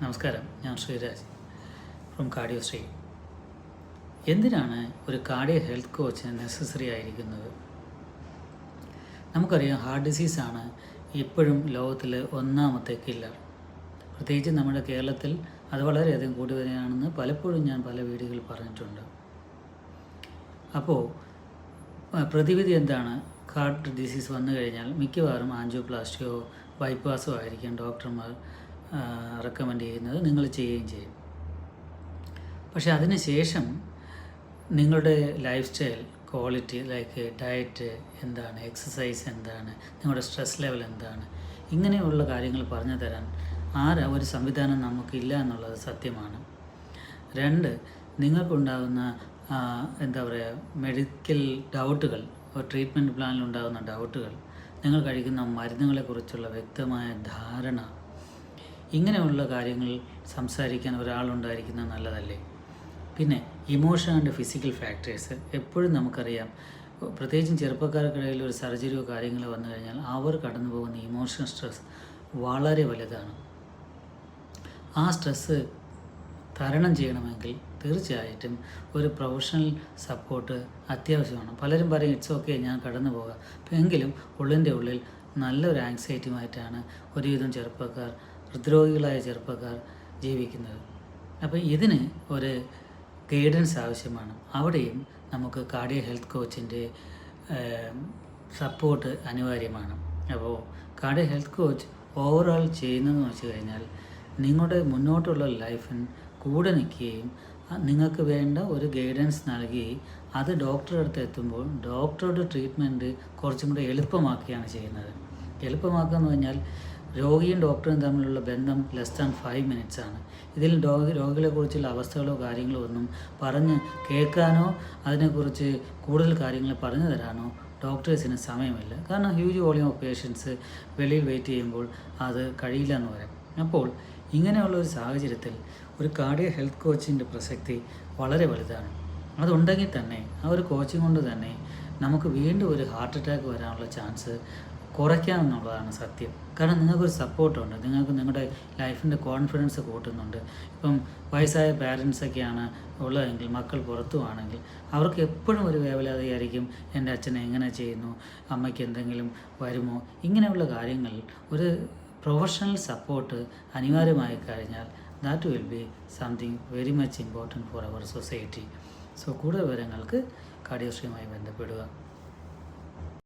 നമസ്കാരം, ഞാൻ ശ്രീരാജ് ഫ്രം കാർഡിയോശ്രീ. എന്തിനാണ് ഒരു കാർഡിയോ ഹെൽത്ത് കോച്ച് നെസസറി ആയിരിക്കുന്നത്? നമുക്കറിയാം, ഹാർട്ട് ഡിസീസാണ് ഇപ്പോഴും ലോകത്തിൽ ഒന്നാമത്തെ കില്ലർ. പ്രത്യേകിച്ച് നമ്മുടെ കേരളത്തിൽ അത് വളരെയധികം കൂടി വരികയാണെന്ന് പലപ്പോഴും ഞാൻ പല വീഡിയോകളിൽ പറഞ്ഞിട്ടുണ്ട്. അപ്പോൾ പ്രതിവിധി എന്താണ്? ഹാർട്ട് ഡിസീസ് വന്നു കഴിഞ്ഞാൽ മിക്കവാറും ആൻജിയോപ്ലാസ്റ്റിയോ ബൈപ്പാസോ ആയിരിക്കും ഡോക്ടർമാർ റെക്കമെൻഡ് ചെയ്യുന്നത്, നിങ്ങൾ ചെയ്യുകയും ചെയ്യും. പക്ഷേ അതിന് ശേഷം നിങ്ങളുടെ life style quality, like diet എന്താണ്, എക്സസൈസ് എന്താണ്, നിങ്ങളുടെ സ്ട്രെസ് ലെവൽ എന്താണ്, ഇങ്ങനെയുള്ള കാര്യങ്ങൾ പറഞ്ഞു തരാൻ ഒരു സംവിധാനം നമുക്കില്ല എന്നുള്ളത് സത്യമാണ്. 2, നിങ്ങൾക്കുണ്ടാകുന്ന മെഡിക്കൽ ഡൗട്ടുകൾ, ഒരു ട്രീറ്റ്മെൻറ്റ് പ്ലാനിലുണ്ടാകുന്ന ഡൗട്ടുകൾ, നിങ്ങൾ കഴിക്കുന്ന മരുന്നുകളെക്കുറിച്ചുള്ള വ്യക്തമായ ധാരണ, ഇങ്ങനെയുള്ള കാര്യങ്ങൾ സംസാരിക്കാൻ ഒരാളുണ്ടായിരിക്കുന്നത് നല്ലതല്ലേ? പിന്നെ ഇമോഷൻ ആൻഡ് ഫിസിക്കൽ ഫാക്ടേഴ്സ് എപ്പോഴും നമുക്കറിയാം. പ്രത്യേകിച്ചും ചെറുപ്പക്കാർക്കിടയിൽ ഒരു സർജറിയോ കാര്യങ്ങളോ വന്നു കഴിഞ്ഞാൽ അവർ കടന്നു പോകുന്ന ഇമോഷണൽ സ്ട്രെസ് വളരെ വലുതാണ്. ആ സ്ട്രെസ്സ് തരണം ചെയ്യണമെങ്കിൽ തീർച്ചയായിട്ടും ഒരു പ്രൊഫഷണൽ സപ്പോർട്ട് അത്യാവശ്യമാണ്. പലരും പറയും ഇറ്റ്സ് ഓക്കെ, ഞാൻ കടന്നു പോകാം. എങ്കിലും ഉള്ളിൻ്റെ ഉള്ളിൽ നല്ലൊരു ആങ്സൈറ്റിയുമായിട്ടാണ് ഒരുവിധം ചെറുപ്പക്കാർ, ഹൃദ്രോഗികളായ ചെറുപ്പക്കാർ ജീവിക്കുന്നത്. അപ്പോൾ ഇതിന് ഒരു ഗൈഡൻസ് ആവശ്യമാണ്. അവിടെയും നമുക്ക് കാർഡിയോ ഹെൽത്ത് കോച്ചിൻ്റെ സപ്പോർട്ട് അനിവാര്യമാണ്. അപ്പോൾ കാർഡിയോ ഹെൽത്ത് കോച്ച് ഓവറോൾ ചെയ്യുന്നതെന്ന് വെച്ച് കഴിഞ്ഞാൽ നിങ്ങളുടെ മുന്നോട്ടുള്ള ലൈഫിന് കൂടെ നിൽക്കുകയും നിങ്ങൾക്ക് വേണ്ട ഒരു ഗൈഡൻസ് നൽകി അത് ഡോക്ടറുടെ അടുത്ത് എത്തുമ്പോൾ ഡോക്ടറുടെ ട്രീറ്റ്മെൻറ്റ് കുറച്ചും കൂടെ എളുപ്പമാക്കുകയാണ് ചെയ്യുന്നത്. എളുപ്പമാക്കുക എന്ന് പറഞ്ഞാൽ രോഗിയും ഡോക്ടറും തമ്മിലുള്ള ബന്ധം ലെസ് ദാൻ 5 minutes ആണ്. ഇതിൽ രോഗികളെക്കുറിച്ചുള്ള അവസ്ഥകളോ കാര്യങ്ങളോ ഒന്നും പറഞ്ഞ് കേൾക്കാനോ അതിനെക്കുറിച്ച് കൂടുതൽ കാര്യങ്ങൾ പറഞ്ഞു തരാനോ ഡോക്ടേഴ്സിന് സമയമില്ല. കാരണം ഹ്യൂജ് വോളിയം ഓഫ് പേഷ്യൻസ് വെളിയിൽ വെയിറ്റ് ചെയ്യുമ്പോൾ അത് കഴിയില്ല എന്ന് പറയാം. അപ്പോൾ ഇങ്ങനെയുള്ള ഒരു സാഹചര്യത്തിൽ ഒരു കാർഡിയോ ഹെൽത്ത് കോച്ചിൻ്റെ പ്രസക്തി വളരെ വലുതാണ്. അതുണ്ടെങ്കിൽ തന്നെ ആ ഒരു കോച്ചിങ് കൊണ്ട് തന്നെ നമുക്ക് വീണ്ടും ഒരു ഹാർട്ട് അറ്റാക്ക് വരാനുള്ള ചാൻസ് കുറയ്ക്കാമെന്നുള്ളതാണ് സത്യം. കാരണം നിങ്ങൾക്കൊരു സപ്പോർട്ടുണ്ട്, നിങ്ങൾക്ക് നിങ്ങളുടെ ലൈഫിൻ്റെ കോൺഫിഡൻസ് കൂട്ടുന്നുണ്ട്. ഇപ്പം വയസ്സായ പാരൻസൊക്കെയാണ് ഉള്ളതെങ്കിൽ, മക്കൾ പുറത്തുമാണെങ്കിൽ അവർക്ക് എപ്പോഴും ഒരു വേവലാതിയായിരിക്കും, എൻ്റെ അച്ഛൻ എങ്ങനെ ചെയ്യുന്നു, അമ്മയ്ക്ക് എന്തെങ്കിലും വരുമോ, ഇങ്ങനെയുള്ള കാര്യങ്ങൾ ഒരു പ്രൊഫഷണൽ സപ്പോർട്ട് അനിവാര്യമായി കഴിഞ്ഞാൽ that will be something very much important for our society. So കൂടുതൽ വിവരങ്ങൾക്ക് കാർഡിയോശ്രീയുമായി ബന്ധപ്പെടുക.